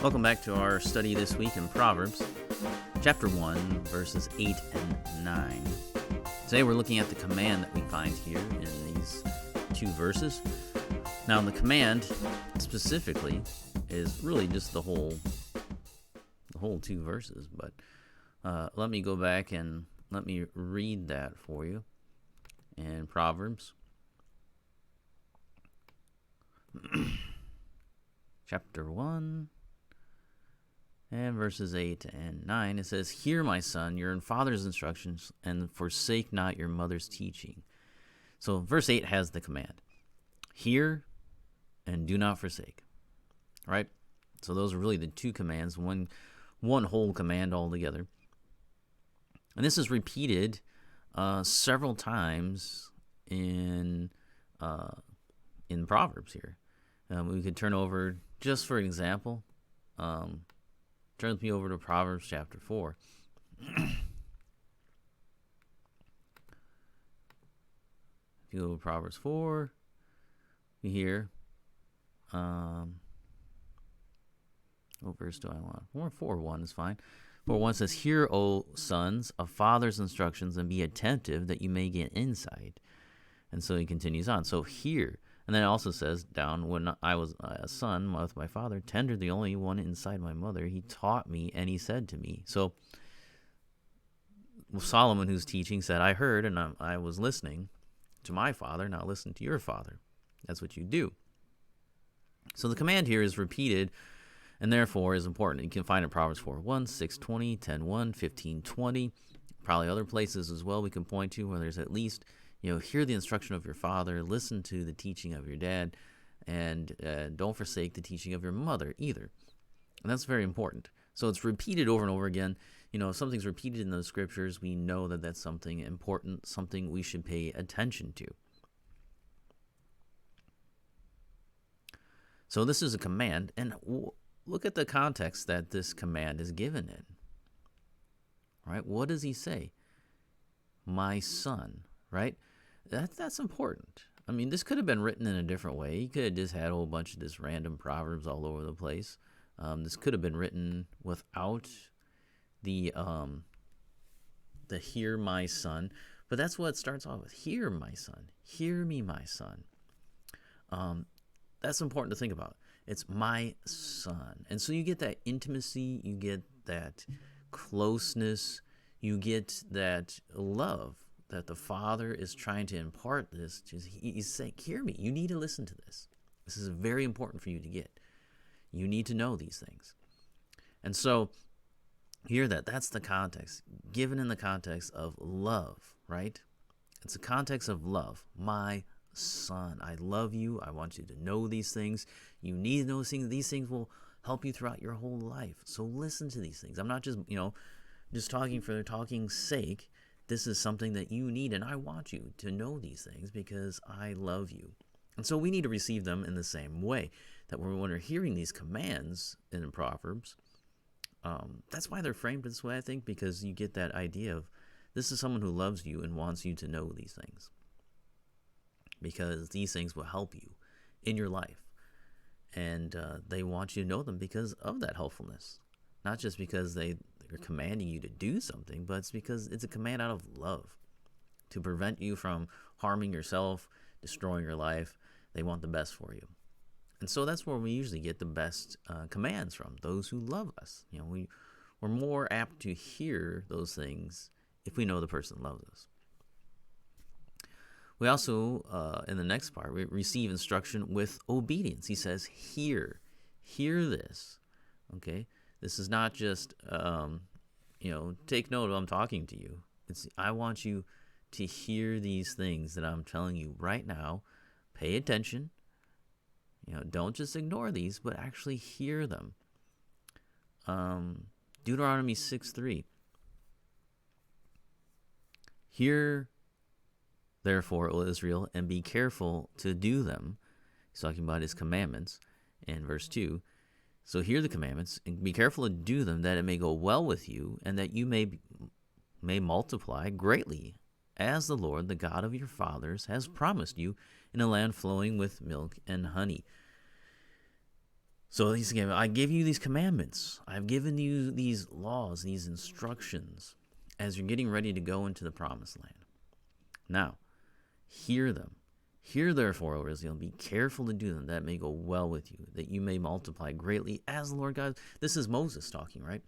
Welcome back to our study this week in Proverbs, chapter 1, verses 8 and 9. Today we're looking at the command that we find here in these two verses. Now the command specifically is really just the whole two verses, but let me go back and let me read that for you in Proverbs. Chapter 1 and verses 8 and 9, it says, "Hear, my son, your father's instructions, and forsake not your mother's teaching." So verse 8 has the command. Hear and do not forsake. Right? So those are really the two commands, one whole command altogether. And this is repeated several times in Proverbs here. We could turn over, just for example, turns me over to Proverbs chapter 4. If you go to Proverbs 4, you hear, what verse do I want? 4:1 is fine. 4:1 says, "Hear, O sons, a father's instructions, and be attentive that you may get insight." And so he continues on. So hear. And then it also says down, "When I was a son with my father, tender the only one inside my mother, he taught me and he said to me." So Solomon, who's teaching, said, "I heard and I was listening to my father, now listen to your father." That's what you do. So the command here is repeated and therefore is important. You can find it in Proverbs 4:1, 6:20, 10:1, 15:20, probably other places as well we can point to where there's at least, hear the instruction of your father, listen to the teaching of your dad, and don't forsake the teaching of your mother either. And that's very important. So it's repeated over and over again. If something's repeated in the scriptures, we know that that's something important, something we should pay attention to. So this is a command, and look at the context that this command is given in. Right? What does he say? My son, right? That's important. I mean, this could have been written in a different way. You could have just had a whole bunch of this random proverbs all over the place. This could have been written without the "hear, my son," but that's what it starts off with. Hear, my son. Hear me, my son. That's important to think about. It's my son. And so you get that intimacy, you get that closeness, you get that love that the father is trying to impart this. He's saying, hear me. You need to listen to this. This is very important for you to get. You need to know these things. And so hear that. That's the context, given in the context of love, right? It's a context of love. My son, I love you. I want you to know these things. You need to know these things. These things will help you throughout your whole life. So listen to these things. I'm not just talking for talking's sake. This is something that you need, and I want you to know these things because I love you. And so we need to receive them in the same way, that when we're hearing these commands in Proverbs, that's why they're framed this way, I think, because you get that idea of this is someone who loves you and wants you to know these things, because these things will help you in your life. And they want you to know them because of that helpfulness, not just because they're commanding you to do something, but it's because it's a command out of love to prevent you from harming yourself, destroying your life. They want the best for you. And so that's where we usually get the best commands from, those who love us. We're more apt to hear those things if we know the person loves us. We also, in the next part, we receive instruction with obedience. He says, hear this, okay? This is not just, take note, I'm talking to you. I want you to hear these things that I'm telling you right now. Pay attention. Don't just ignore these, but actually hear them. Deuteronomy 6:3. Hear, therefore, O Israel, and be careful to do them. He's talking about his commandments in verse 2. So hear the commandments and be careful to do them, that it may go well with you, and that you may multiply greatly, as the Lord, the God of your fathers, has promised you, in a land flowing with milk and honey. So he's again, I give you these commandments. I've given you these laws, these instructions, as you're getting ready to go into the promised land. Now, hear them. Hear therefore, O Israel, and be careful to do them, that it may go well with you, that you may multiply greatly as the Lord God. This is Moses talking, right?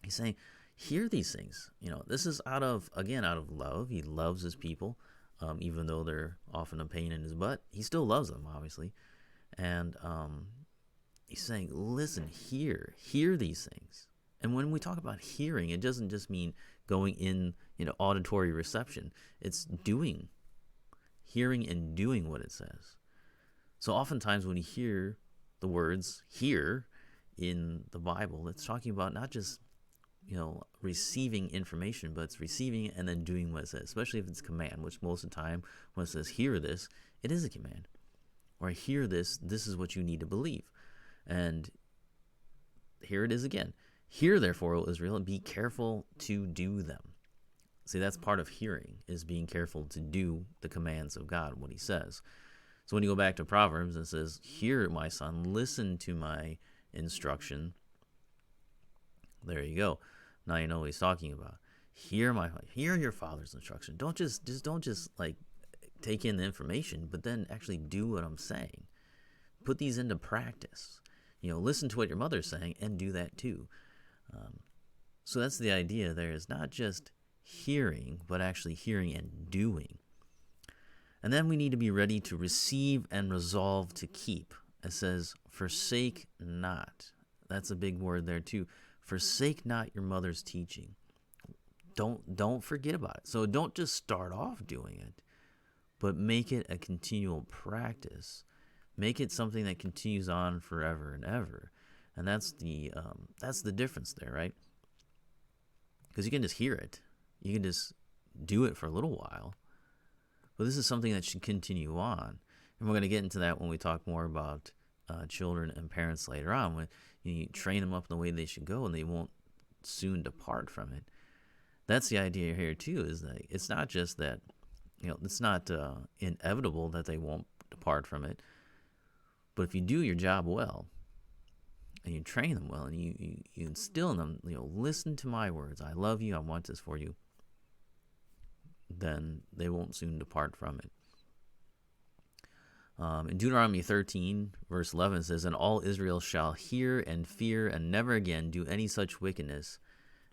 He's saying, hear these things. This is out of love. He loves his people, even though they're often a pain in his butt. He still loves them, obviously. And he's saying, listen, hear these things. And when we talk about hearing, it doesn't just mean going in, auditory reception. It's doing, hearing and doing what it says. So oftentimes when you hear the words hear in the Bible, it's talking about not just, receiving information, but it's receiving and then doing what it says, especially if it's a command, which most of the time when it says hear this, it is a command. Or hear this, this is what you need to believe. And here it is again. Hear therefore, O Israel, and be careful to do them. See, that's part of hearing, is being careful to do the commands of God, what he says. So when you go back to Proverbs, it says, hear, my son, listen to my instruction. There you go. Now you know what he's talking about. Hear your father's instruction. Don't just like take in the information, but then actually do what I'm saying. Put these into practice. Listen to what your mother's saying and do that too. So that's the idea there, is not just hearing, but actually hearing and doing. And then we need to be ready to receive and resolve to keep. It says, forsake not. That's a big word there too. Forsake not your mother's teaching. Don't forget about it. So don't just start off doing it, but make it a continual practice. Make it something that continues on forever and ever. And that's the difference there, right? Because you can just hear it. You can just do it for a little while. But this is something that should continue on. And we're going to get into that when we talk more about children and parents later on. When you train them up in the way they should go, and they won't soon depart from it. That's the idea here too, is that it's not just that, it's not inevitable that they won't depart from it. But if you do your job well, and you train them well, and you instill in them, listen to my words, I love you, I want this for you, then they won't soon depart from it. In Deuteronomy 13, verse 11, it says, and all Israel shall hear and fear and never again do any such wickedness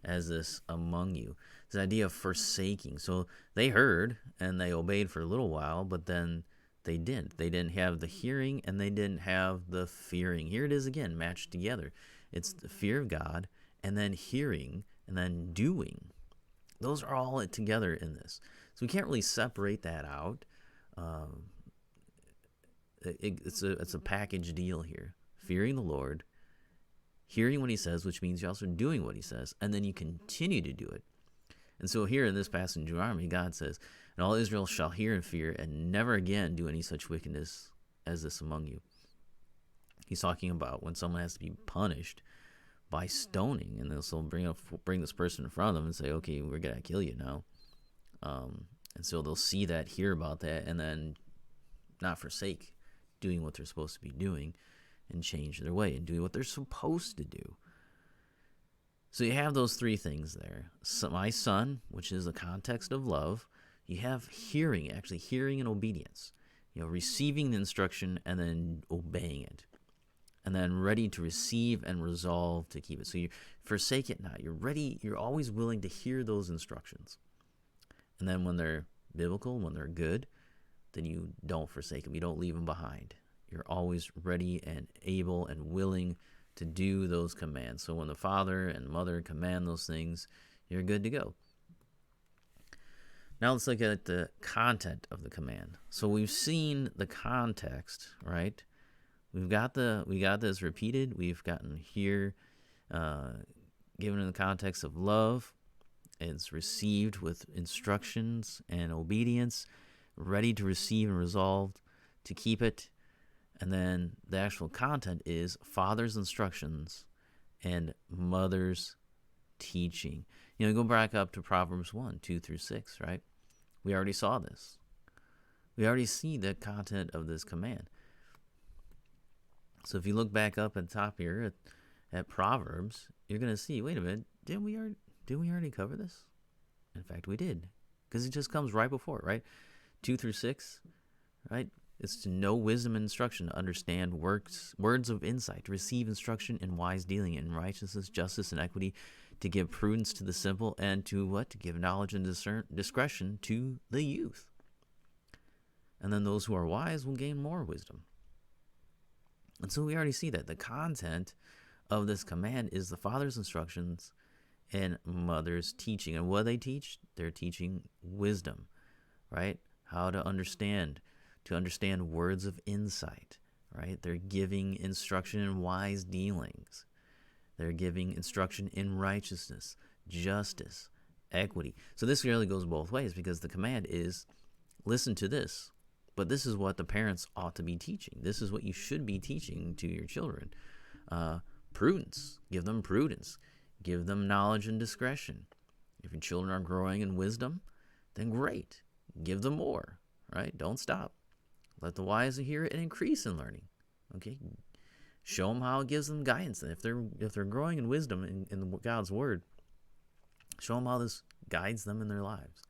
as this among you. This idea of forsaking. So they heard and they obeyed for a little while, but then they didn't. They didn't have the hearing and they didn't have the fearing. Here it is again, matched together. It's the fear of God and then hearing and then doing. Those are all together in this. So we can't really separate that out. It's a package deal here. Fearing the Lord, hearing what he says, which means you're also doing what he says, and then you continue to do it. And so here in this passage in Deuteronomy, God says, and all Israel shall hear and fear and never again do any such wickedness as this among you. He's talking about when someone has to be punished by stoning, and they'll bring this person in front of them and say, okay, we're going to kill you now. And so they'll see that, hear about that, and then not forsake doing what they're supposed to be doing and change their way and doing what they're supposed to do. So you have those three things there. So my son, which is the context of love. You have hearing, actually hearing and obedience. Receiving the instruction and then obeying it. And then ready to receive and resolve to keep it. So you forsake it not. You're ready, you're always willing to hear those instructions. And then when they're biblical, when they're good, then you don't forsake them. You don't leave them behind. You're always ready and able and willing to do those commands. So when the father and mother command those things, you're good to go. Now let's look at the content of the command. So we've seen the context, right? We got this repeated. We've gotten here given in the context of love. It's received with instructions and obedience, ready to receive and resolved to keep it. And then the actual content is father's instructions and mother's teaching. Go back up to Proverbs 1, 2 through 6, right? We already saw this. We already see the content of this command. So if you look back up at the top here at Proverbs, you're going to see, wait a minute, didn't we already cover this? In fact, we did, because it just comes right before it, right? 2 through 6, right? It's to know wisdom and instruction, to understand words of insight, to receive instruction in wise dealing, in righteousness, justice, and equity, to give prudence to the simple, and to what? To give knowledge and discretion to the youth. And then those who are wise will gain more wisdom. And so we already see that the content of this command is the father's instructions and mother's teaching. And what they teach? They're teaching wisdom, right? How to understand words of insight, right? They're giving instruction in wise dealings. They're giving instruction in righteousness, justice, equity. So this really goes both ways, because the command is, listen to this. But this is what the parents ought to be teaching. This is what you should be teaching to your children. Prudence. Give them prudence. Give them knowledge and discretion. If your children are growing in wisdom, then great. Give them more, right? Don't stop. Let the wise hear it and increase in learning. Okay? Show them how it gives them guidance. And if they're growing in wisdom in God's word, show them how this guides them in their lives.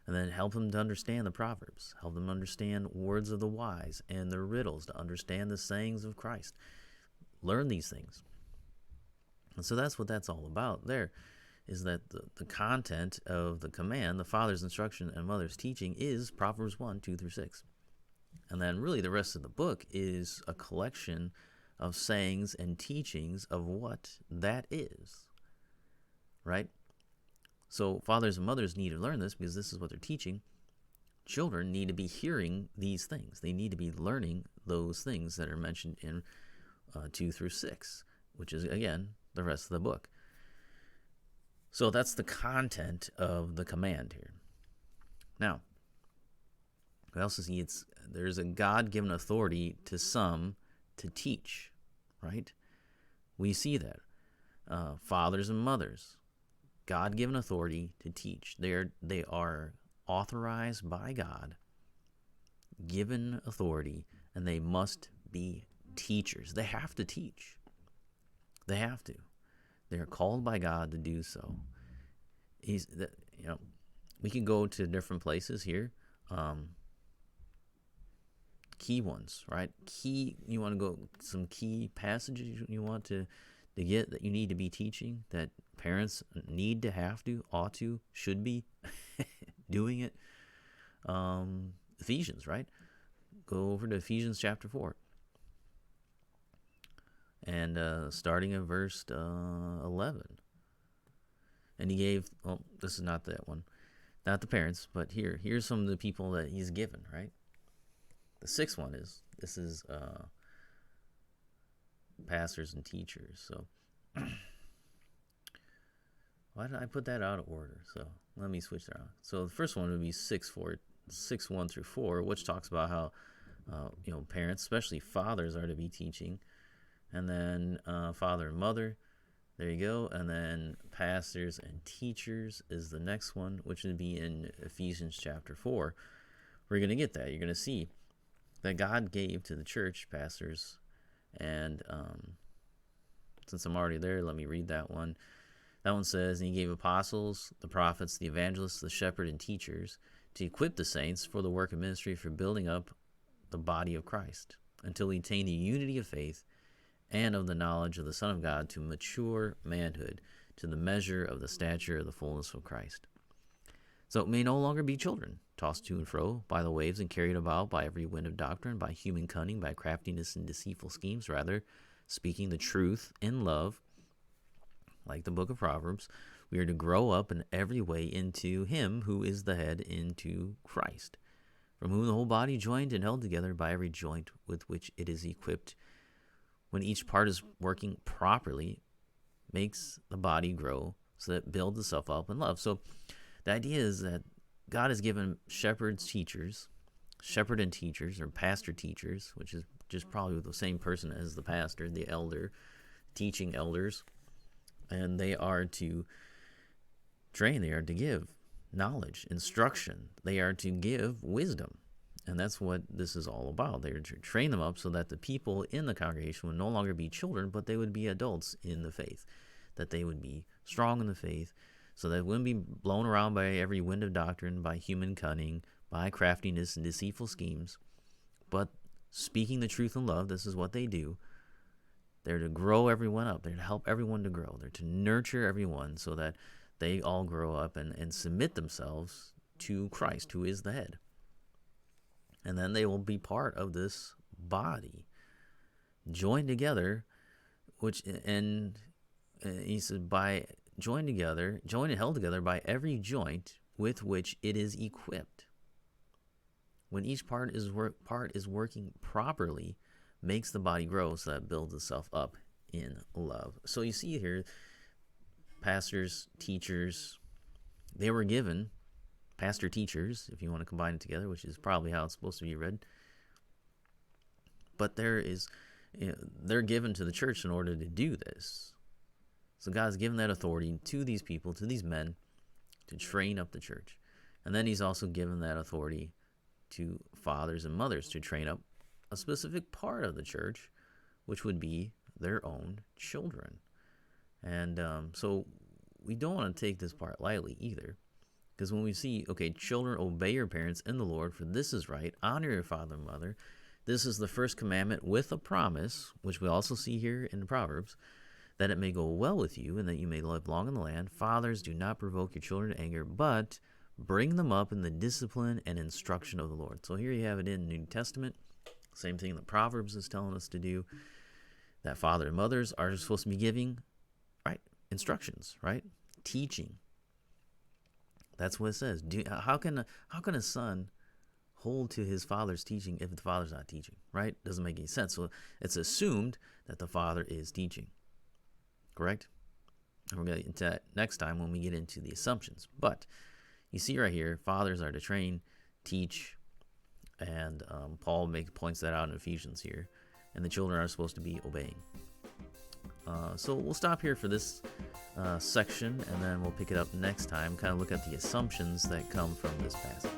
And then help them to understand the Proverbs. Help them understand words of the wise and the riddles, to understand the sayings of Christ. Learn these things. And so that's what that's all about there, is that the content of the command, the father's instruction and mother's teaching, is Proverbs 1, 2 through 6. And then really the rest of the book is a collection of sayings and teachings of what that is, right? So fathers and mothers need to learn this, because this is what they're teaching. Children need to be hearing these things. They need to be learning those things that are mentioned in 2 through 6, which is, again, the rest of the book. So that's the content of the command here. Now, we also see there's a God-given authority to some to teach, right? We see that. Fathers and mothers, God-given authority to teach. They are authorized by God, given authority, and they must be teachers. They have to teach. They have to. They are called by God to do so. We can go to different places here. Key ones, right? You want to go some key passages you want to get that you need to be teaching, that parents need to, have to, ought to, should be doing it. Ephesians, right? Go over to Ephesians chapter 4. And starting in verse 11. And he gave, this is not that one, not the parents, but here's some of the people that he's given, right? The sixth one is pastors and teachers. So why did I put that out of order? So let me switch that around. So the first one would be 6:1 through 4, which talks about how parents, especially fathers, are to be teaching. And then father and mother, there you go. And then pastors and teachers is the next one, which would be in Ephesians chapter 4. We're going to get that. You're going to see that God gave to the church pastors. And since I'm already there, let me read that one. That one says, and he gave apostles, the prophets, the evangelists, the shepherd, and teachers to equip the saints for the work of ministry, for building up the body of Christ, until we attain the unity of faith and of the knowledge of the Son of God, to mature manhood, to the measure of the stature of the fullness of Christ. So it may no longer be children, tossed to and fro by the waves and carried about by every wind of doctrine, by human cunning, by craftiness and deceitful schemes. Rather, speaking the truth in love, like the book of Proverbs, we are to grow up in every way into him who is the head, into Christ, from whom the whole body, joined and held together by every joint with which it is equipped, when each part is working properly, makes the body grow, so that it builds itself up in love. So the idea is that God has given shepherd and teachers, or pastor teachers, which is just probably the same person as the pastor, the elder, teaching elders. And they are to train, they are to give knowledge, instruction. They are to give wisdom, And that's what this is all about. They're to train them up so that the people in the congregation would no longer be children, but they would be adults in the faith, that they would be strong in the faith, so that they wouldn't be blown around by every wind of doctrine, by human cunning, by craftiness and deceitful schemes, but speaking the truth in love. This is what they do. They're to grow everyone up. They're to help everyone to grow. They're to nurture everyone so that they all grow up and submit themselves to Christ, who is the head. And then they will be part of this body, joined together, and he said, by joined and held together by every joint with which it is equipped. When each part is working properly, makes the body grow, so that it builds itself up in love. So you see here, pastors, teachers, they were given, pastor teachers, if you want to combine it together, which is probably how it's supposed to be read. But they're given to the church in order to do this. So God's given that authority to these people, to these men, to train up the church. And then he's also given that authority to fathers and mothers to train up a specific part of the church, which would be their own children. And so we don't want to take this part lightly either. Because when we see, okay, children, obey your parents in the Lord, for this is right. Honor your father and mother. This is the first commandment with a promise, which we also see here in the Proverbs, that it may go well with you and that you may live long in the land. Fathers, do not provoke your children to anger, but bring them up in the discipline and instruction of the Lord. So here you have it in the New Testament. Same thing that Proverbs is telling us to do, that father and mothers are supposed to be giving, right, instructions, right, teaching. That's what it says. How can a son hold to his father's teaching if the father's not teaching, right? Doesn't make any sense. So it's assumed that the father is teaching, correct? And we're going to get into that next time when we get into the assumptions. But you see right here, fathers are to train, teach, and Paul points that out in Ephesians here. And the children are supposed to be obeying. So we'll stop here for this section, and then we'll pick it up next time, kind of look at the assumptions that come from this passage.